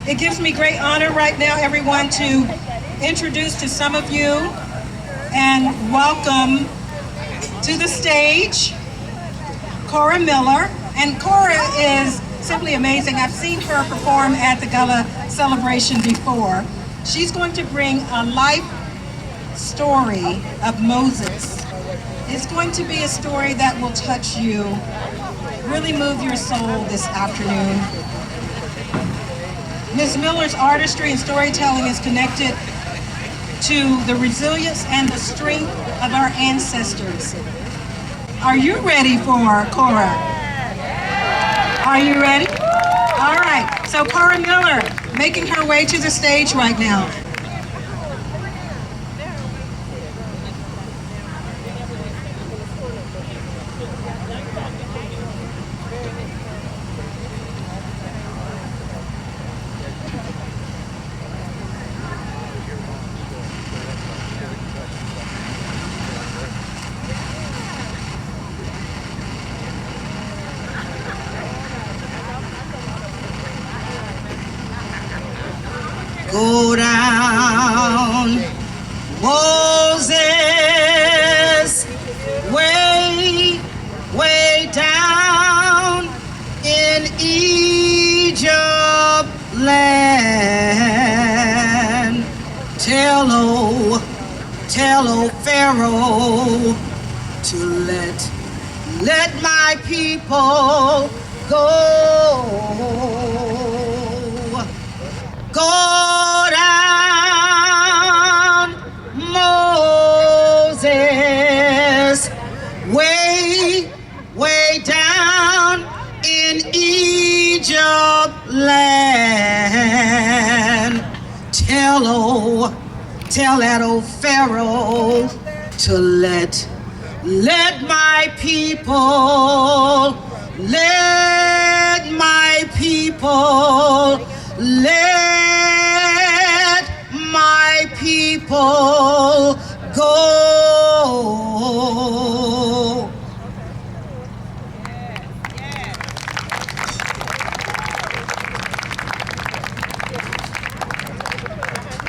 It gives me great honor right now, everyone, to introduce to some of you and welcome to the stage Cora Miller. And Cora is simply amazing. I've seen her perform at the Gullah celebration before. She's going to bring a life story of Moses. It's going to be a story that will touch you, really move your soul this afternoon. Ms. Miller's artistry and storytelling is connected to the resilience and the strength of our ancestors. Are you ready for Cora? Are you ready? All right, so Cora Miller making her way to the stage right now. Go down, Moses, way, way down in Egypt land. Tell, oh Pharaoh, to let my people go. Go down, Moses, way, way down in Egypt land. Tell that old Pharaoh to let my people, let my people, let my people go.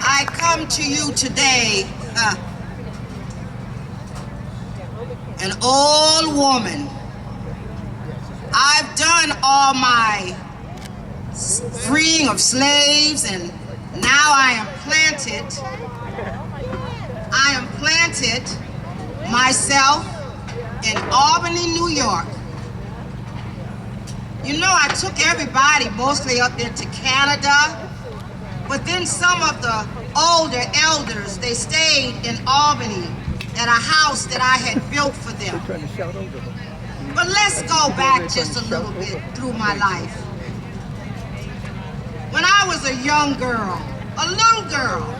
I come to you today, an old woman. I've done all my freeing of slaves, and now I am planted myself in Albany, New York. You know, I took everybody mostly up there to Canada, but then some of the older elders, they stayed in Albany at a house that I had built for them. But let's go back just a little bit through my life. When I was a young girl, a little girl,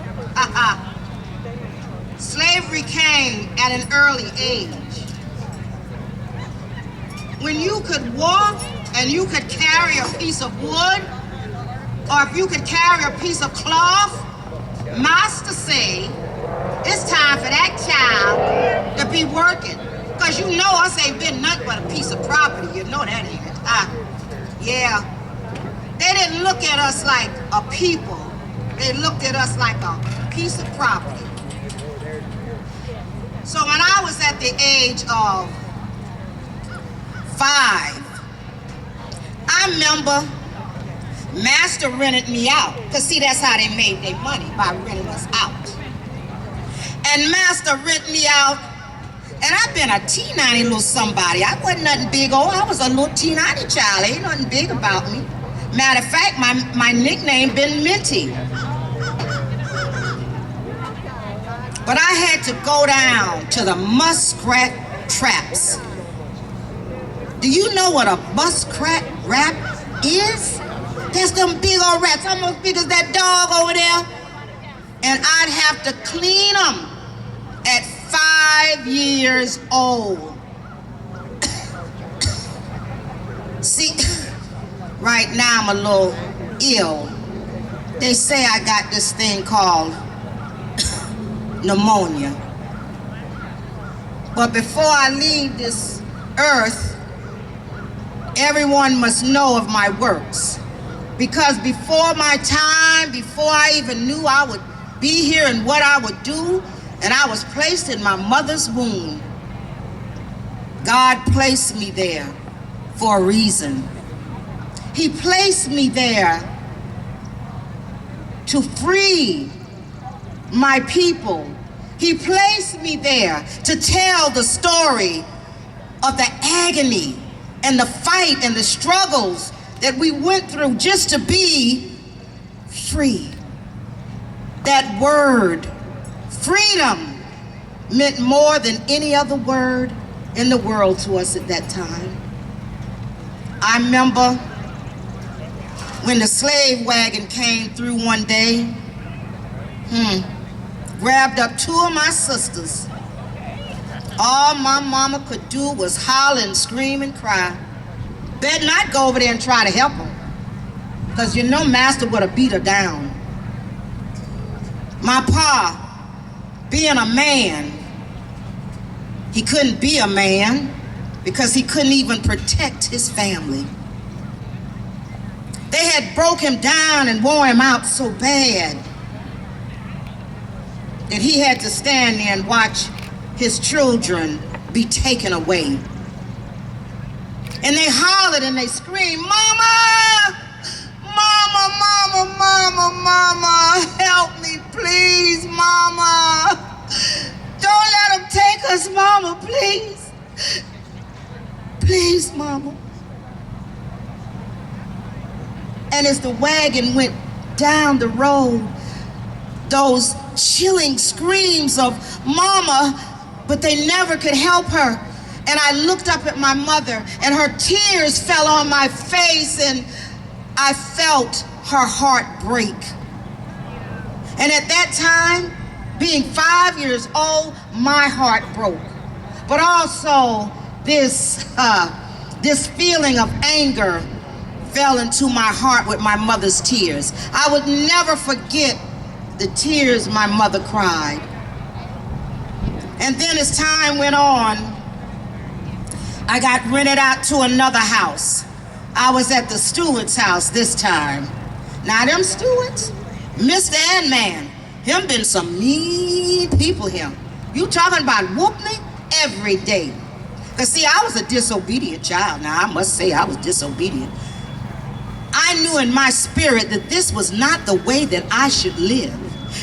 slavery came at an early age. When you could walk and you could carry a piece of wood, or if you could carry a piece of cloth, master say, it's time for that child to be working. Because you know us ain't been nothing but a piece of property. You know that, ain't it? Yeah. They didn't look at us like a people. They looked at us like a piece of property. So when I was at the age of 5, I remember master rented me out. Because see, that's how they made their money, by renting us out. And master rent me out, and I've been a teeny little somebody. I wasn't nothing big old. I was a little teeny child. Ain't nothing big about me. Matter of fact, my nickname been Minty. But I had to go down to the muskrat traps. Do you know what a muskrat trap is? That's them big old rats, almost big as that dog over there. And I'd have to clean them at 5 years old. See, right now I'm a little ill. They say I got this thing called pneumonia. But before I leave this earth, everyone must know of my works, because before my time, before I even knew I would be here and what I would do, and I was placed in my mother's womb, God placed me there for a reason. He placed me there to free my people. He placed me there to tell the story of the agony and the fight and the struggles that we went through just to be free. That word, freedom, meant more than any other word in the world to us at that time. I remember when the slave wagon came through one day, grabbed up two of my sisters. All my mama could do was holler and scream and cry. Better not go over there and try to help her, because you know master would have beat her down. My pa, being a man, he couldn't be a man because he couldn't even protect his family. They had broke him down and wore him out so bad that he had to stand there and watch his children be taken away. And they hollered and they screamed, "Mama! Mama, mama, mama, mama, help me, please, mama. Don't let them take us, mama, please. Please, mama." And as the wagon went down the road, those chilling screams of mama, but they never could help her. And I looked up at my mother and her tears fell on my face and I felt her heart break. And at that time, being 5 years old, my heart broke. But also this feeling of anger fell into my heart with my mother's tears. I would never forget the tears my mother cried. And then as time went on, I got rented out to another house. I was at the steward's house this time. Now them stewards, Mr. and Man, him been some mean people here. You talking about whoop me every day. Cause see, I was a disobedient child. Now I must say I was disobedient. I knew in my spirit that this was not the way that I should live.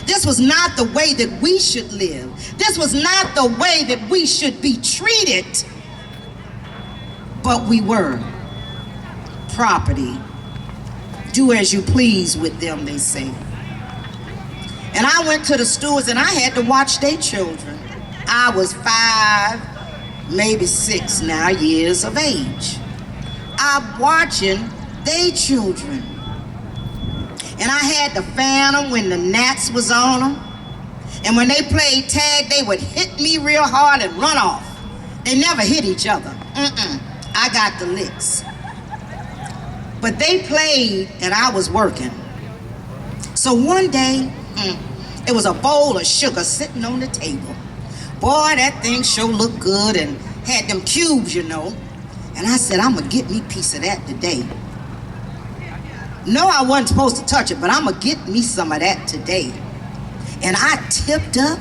This was not the way that we should live. This was not the way that we should be treated. But we were property. Do as you please with them, they say. And I went to the stewards and I had to watch their children. I was 5, maybe 6 now years of age. I'm watching they children. And I had to fan them when the gnats was on them. And when they played tag, they would hit me real hard and run off. They never hit each other. I got the licks. But they played and I was working. So one day, it was a bowl of sugar sitting on the table. Boy, that thing sure looked good and had them cubes, you know. And I said, I'm gonna get me a piece of that today. No, I wasn't supposed to touch it, but I'm gonna get me some of that today. And I tipped up,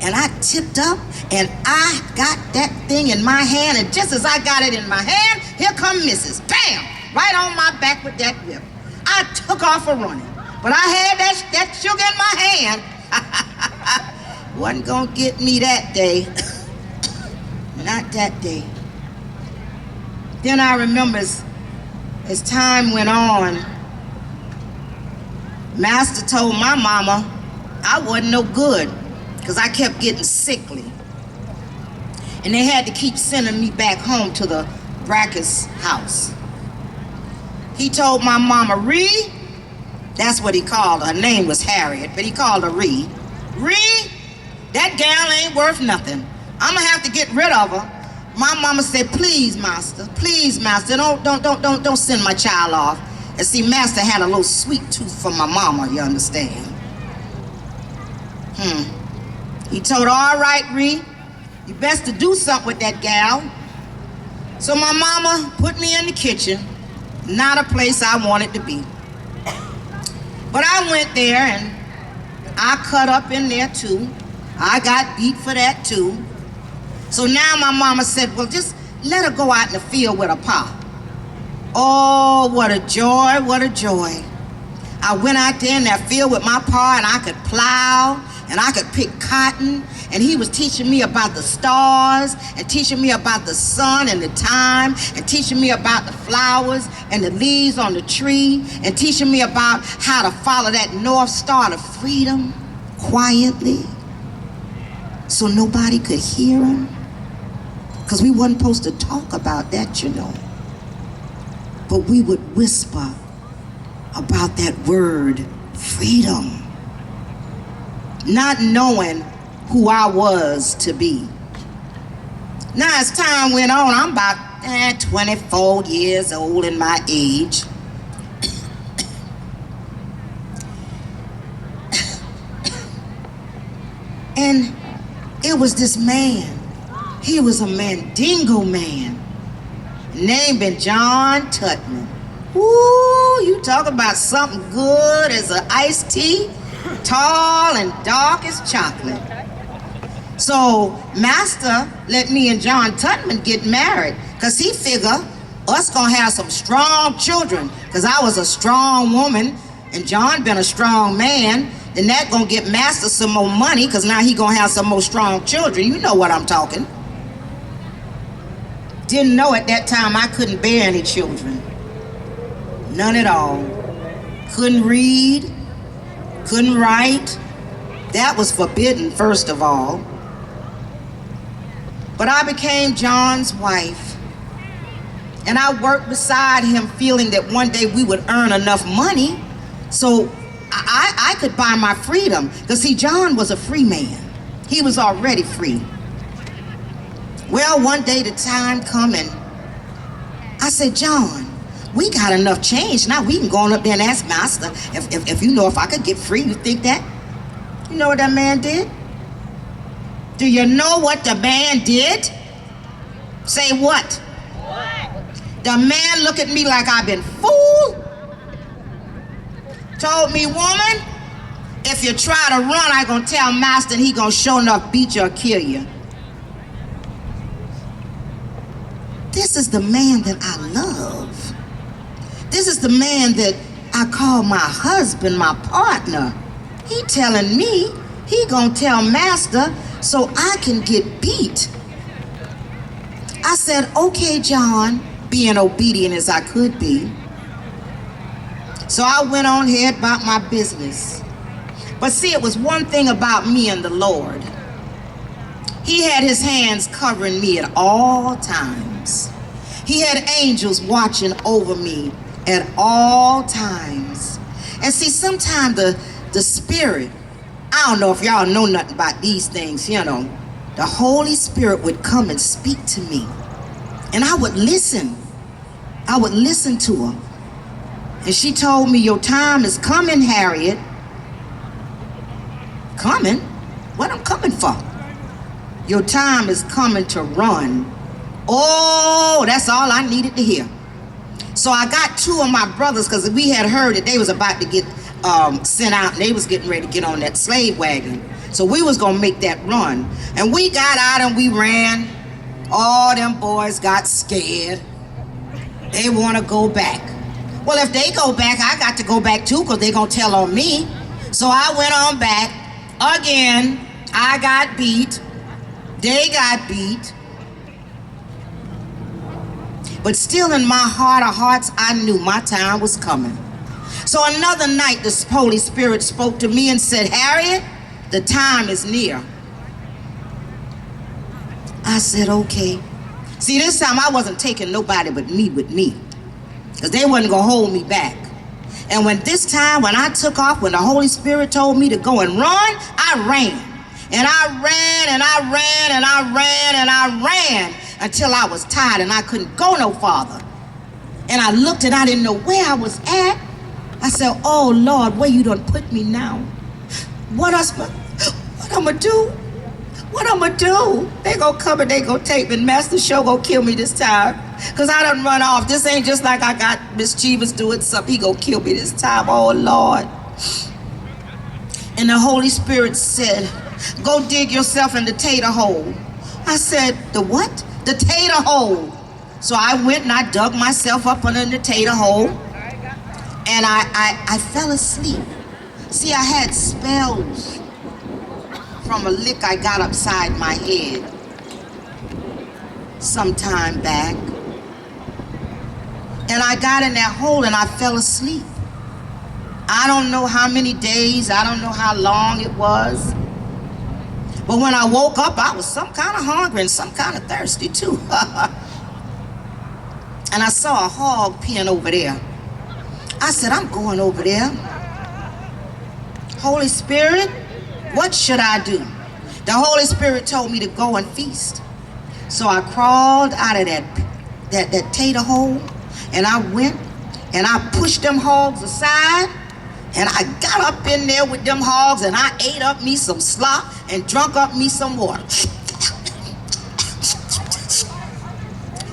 and I got that thing in my hand, and just as I got it in my hand, here come Mrs. Bam! Right on my back with that whip. I took off a running, but I had that sugar in my hand. Wasn't gonna get me that day. Not that day. Then I remember as time went on, Master told my mama I wasn't no good because I kept getting sickly. And they had to keep sending me back home to the Brackus house. He told my mama, Ree, that's what he called her. Her name was Harriet, but he called her Ree. Ree, that gal ain't worth nothing. I'm gonna have to get rid of her. My mama said, please, master, don't send my child off. And see, master had a little sweet tooth for my mama, you understand? He told her, all right, Ree, you best to do something with that gal. So my mama put me in the kitchen, not a place I wanted to be. But I went there and I cut up in there too. I got beat for that too. So now my mama said, well, just let her go out in the field with her pa. Oh, what a joy, what a joy. I went out there in that field with my pa and I could plow and I could pick cotton, and he was teaching me about the stars and teaching me about the sun and the time and teaching me about the flowers and the leaves on the tree and teaching me about how to follow that north star to freedom quietly so nobody could hear him, because we wasn't supposed to talk about that, you know. But we would whisper about that word, freedom, not knowing who I was to be. Now as time went on, I'm about 24 years old in my age. And it was this man. He was a Mandingo man named John Tubman. Ooh, you talk about something good as an iced tea, tall and dark as chocolate. So Master let me and John Tubman get married because he figured us gonna have some strong children, because I was a strong woman and John been a strong man. Then that gonna get Master some more money, because now he gonna have some more strong children. You know what I'm talking. Didn't know at that time I couldn't bear any children. None at all. Couldn't read, couldn't write. That was forbidden, first of all. But I became John's wife. And I worked beside him, feeling that one day we would earn enough money so I could buy my freedom. Because see, John was a free man. He was already free. Well, one day the time come and I said, John, we got enough change now. We can go on up there and ask Master if you know if I could get free. You think that? You know what that man did? Do you know what the man did? Say what? The man looked at me like I've been fooled. Told me, woman, if you try to run, I gonna tell Master and he gonna sure enough beat you or kill you. This is the man that I love. This is the man that I call my husband, my partner. He telling me he gonna tell Master so I can get beat. I said, okay, John, being obedient as I could be. So I went on ahead about my business. But see, it was one thing about me and the Lord. He had his hands covering me at all times. He had angels watching over me at all times. And see, sometimes the Spirit, I don't know if y'all know nothing about these things, you know, the Holy Spirit would come and speak to me. And I would listen. I would listen to her. And she told me, your time is coming, Harriet. Coming? What I'm coming for? Your time is coming to run. Oh, that's all I needed to hear. So I got two of my brothers, because we had heard that they was about to get sent out, and they was getting ready to get on that slave wagon. So we was gonna make that run. And we got out and we ran. All them boys got scared. They wanna go back. Well, if they go back, I got to go back too, because they gonna tell on me. So I went on back. Again, I got beat. They got beat. But still in my heart of hearts, I knew my time was coming. So another night, the Holy Spirit spoke to me and said, Harriet, the time is near. I said, okay. See, this time I wasn't taking nobody but me with me, because they wasn't gonna hold me back. And when I took off, when the Holy Spirit told me to go and run, I ran. And I ran, and I ran, and I ran, and I ran until I was tired and I couldn't go no farther. And I looked and I didn't know where I was at. I said, oh Lord, where you done put me now? What I'm gonna do? What I'm gonna do? They gonna come and they gonna take me, and Master Show gonna kill me this time, because I done run off. This ain't just like I got mischievous doing something. He gonna kill me this time, oh Lord. And the Holy Spirit said, go dig yourself in the tater hole. I said, the what? The tater hole. So I went and I dug myself up under the tater hole, and I fell asleep. See, I had spells from a lick I got upside my head some time back. And I got in that hole and I fell asleep. I don't know how many days, I don't know how long it was. But when I woke up, I was some kind of hungry and some kind of thirsty too. And I saw a hog pen over there. I said, I'm going over there. Holy Spirit, what should I do? The Holy Spirit told me to go and feast. So I crawled out of that tater hole, and I went and I pushed them hogs aside, and I got up in there with them hogs, and I ate up me some slop and drunk up me some water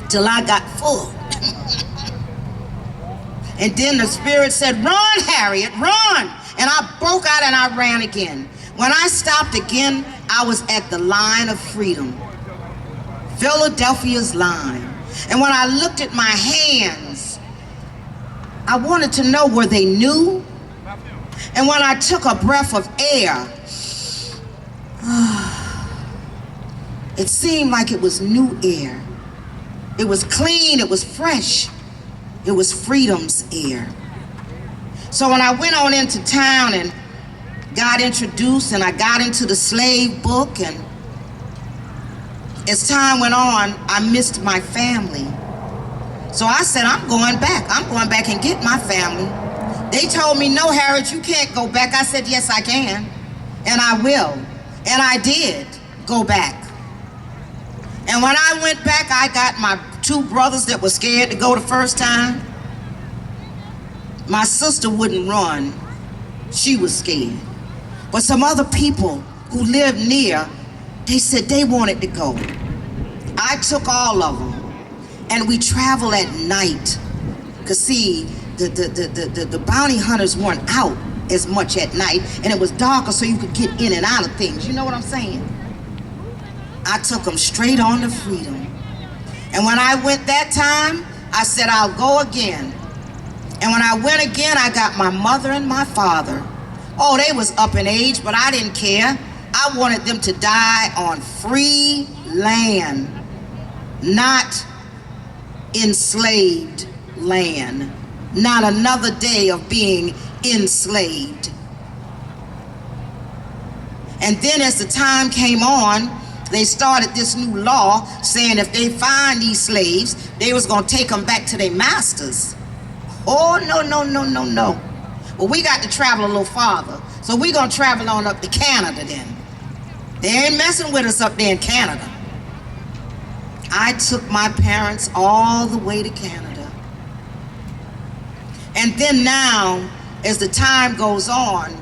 till I got full. And then the Spirit said, run, Harriet, run. And I broke out and I ran again. When I stopped again, I was at the line of freedom, Philadelphia's line. And when I looked at my hands, I wanted to know, were they new? And when I took a breath of air, it seemed like it was new air. It was clean, it was fresh. It was freedom's air. So when I went on into town and got introduced and I got into the slave book, and as time went on, I missed my family. So I said, I'm going back. I'm going back and get my family. They told me, no, Harriet, you can't go back. I said, yes, I can, and I will. And I did go back. And when I went back, I got my 2 brothers that were scared to go the first time. My sister wouldn't run. She was scared. But some other people who lived near, they said they wanted to go. I took all of them, and we traveled at night. Because see, the bounty hunters weren't out as much at night, and it was darker so you could get in and out of things. You know what I'm saying? I took them straight on to freedom. And when I went that time, I said, I'll go again. And when I went again, I got my mother and my father. Oh, they was up in age, but I didn't care. I wanted them to die on free land, not enslaved land. Not another day of being enslaved. And then as the time came on, they started this new law saying if they find these slaves, they was gonna take them back to their masters. Oh, no, no, no, no, no. Well, we got to travel a little farther, so we gonna travel on up to Canada then. They ain't messing with us up there in Canada. I took my parents all the way to Canada. And then now, as the time goes on,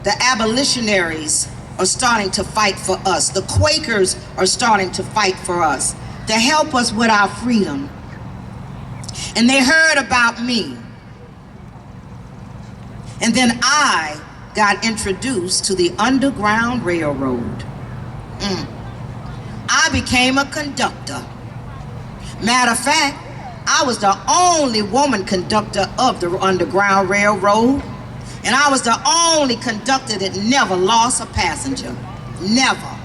the abolitionaries are starting to fight for us. The Quakers are starting to fight for us to help us with our freedom. And they heard about me. And then I got introduced to the Underground Railroad. I became a conductor. Matter of fact, I was the only woman conductor of the Underground Railroad. And I was the only conductor that never lost a passenger. Never.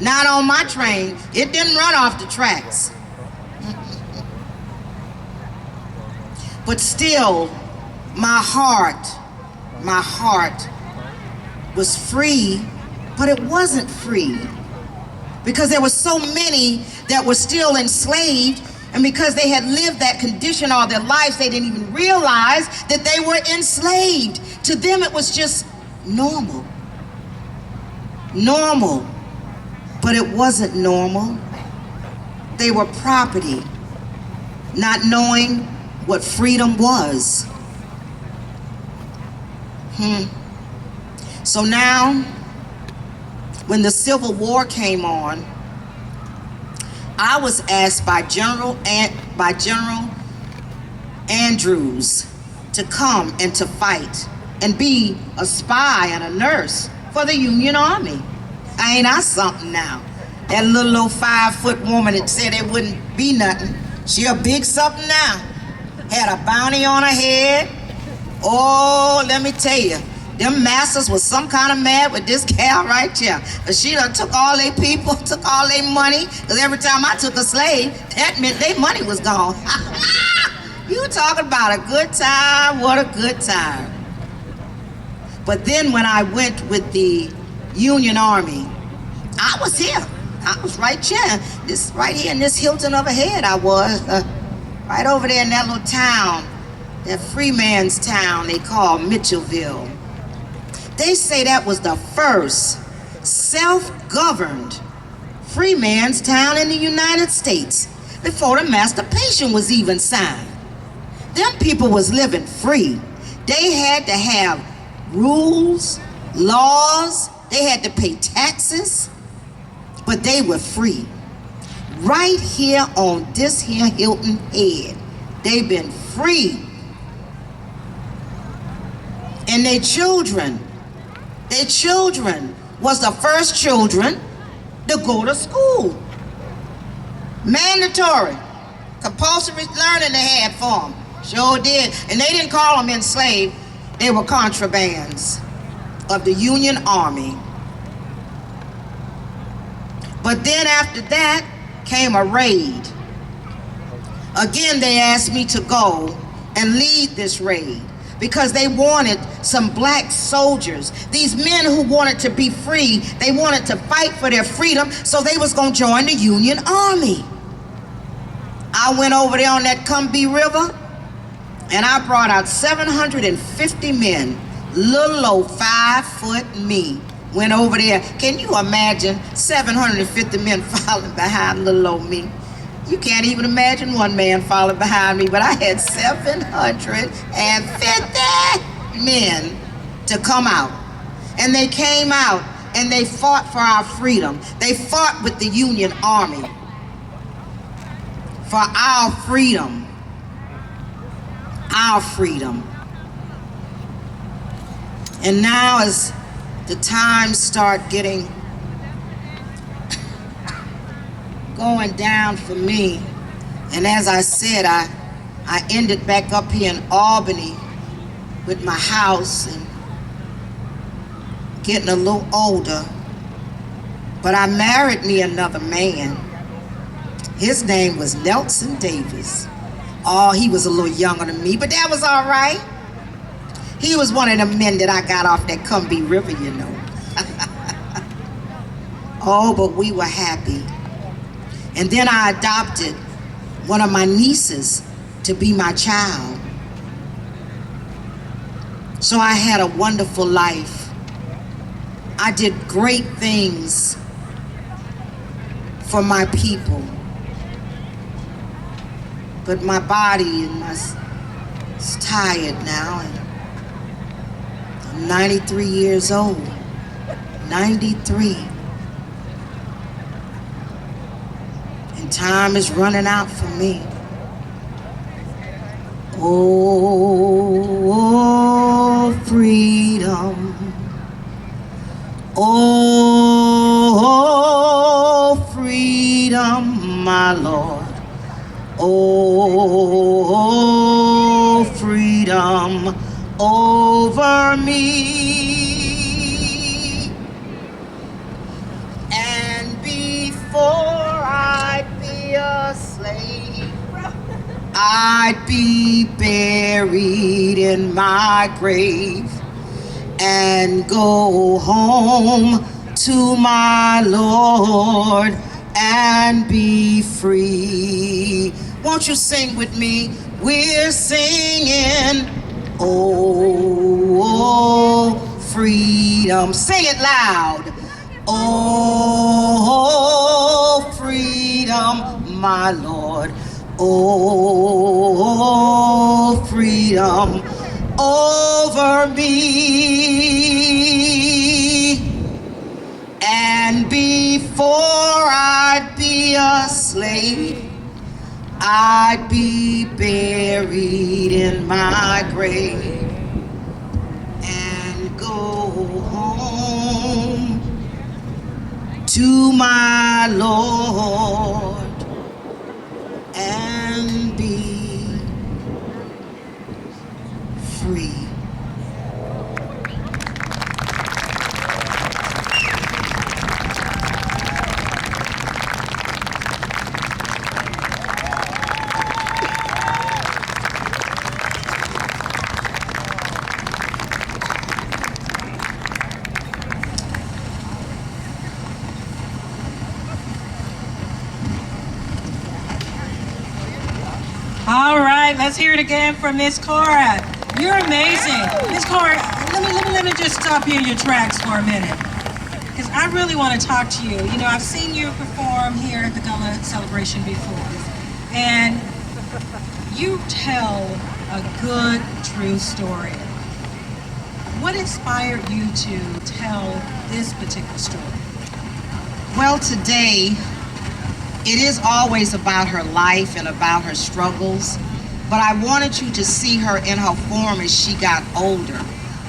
Not on my train. It didn't run off the tracks. But still, my heart was free, but it wasn't free. Because there were so many that were still enslaved, and because they had lived that condition all their lives, they didn't even realize that they were enslaved. To them, it was just normal. Normal. But it wasn't normal. They were property, not knowing what freedom was. So now, when the Civil War came on, I was asked by General Andrews to come and to fight and be a spy and a nurse for the Union Army. Ain't I something now? That little old 5-foot woman that said it wouldn't be nothing, she a big something now. Had a bounty on her head. Oh, let me tell you, them masters was some kind of mad with this gal right here. But she done took all their people, took all their money, because every time I took a slave, that meant their money was gone. You talking about a good time, what a good time. But then when I went with the Union Army, I was here. I was right here. This right here in this Hilton of a head I was. Right over there in that little town, that free man's town they call Mitchellville. They say that was the first self-governed free man's town in the United States before the Emancipation was even signed. Them people was living free. They had to have rules, laws, they had to pay taxes, but they were free. Right here on this here Hilton Head, they've been free. And their children was the first children to go to school. Mandatory, compulsory learning they had for them. Sure did. And they didn't call them enslaved, they were contrabands of the Union Army. But then after that came a raid. Again, they asked me to go and lead this raid because they wanted some black soldiers. These men who wanted to be free, they wanted to fight for their freedom, so they was gonna join the Union Army. I went over there on that Combahee River and I brought out 750 men, little old 5-foot me. Went over there. Can you imagine 750 men following behind little old me? You can't even imagine one man following behind me, but I had 750 men to come out. And they came out and they fought for our freedom. They fought with the Union Army for our freedom. Our freedom. And now as the times start going down for me, and as I said, I ended back up here in Albany with my house and getting a little older, but I married me another man. His name was Nelson Davis. Oh, he was a little younger than me, but that was all right. He was one of the men that I got off that Combahee River, you know. Oh, but we were happy. And then I adopted one of my nieces to be my child. So I had a wonderful life. I did great things for my people. But my body is tired now. And I'm 93 years old. 93. And time is running out for me. Oh, freedom. Oh, freedom, my Lord. Oh, freedom over me. And before I'd be a slave, I'd be buried in my grave and go home to my Lord and be free. Won't you sing with me? We're singing, oh, freedom. Sing it loud. Oh, freedom, my Lord. Oh, freedom over me. And before I'd be a slave, I'd be buried in my grave go home to my Lord and be free. All right, let's hear it again from Miss Cora. You're amazing. Miss Cora, let me just stop you in your tracks for a minute, because I really want to talk to you. You know, I've seen you perform here at the Gullah celebration before, and you tell a good, true story. What inspired you to tell this particular story? Well, today, it is always about her life and about her struggles, but I wanted you to see her in her form as she got older,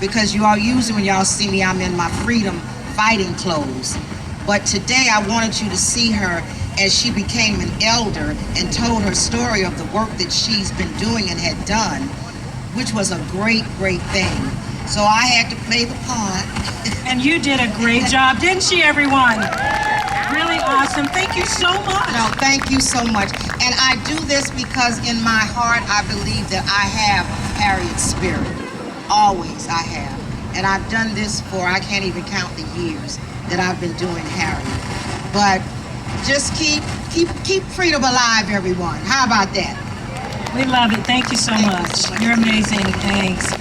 because you all usually when y'all see me, I'm in my freedom fighting clothes. But today I wanted you to see her as she became an elder and told her story of the work that she's been doing and had done, which was a great, great thing. So I had to play the part. And you did a great job, didn't she, everyone? Really awesome. Thank you so much. No, thank you so much. And I do this because in my heart, I believe that I have Harriet's spirit. Always I have. And I've done this for, I can't even count the years that I've been doing Harriet. But just keep freedom alive, everyone. How about that? We love it. Thank you so much. You're amazing. Thanks.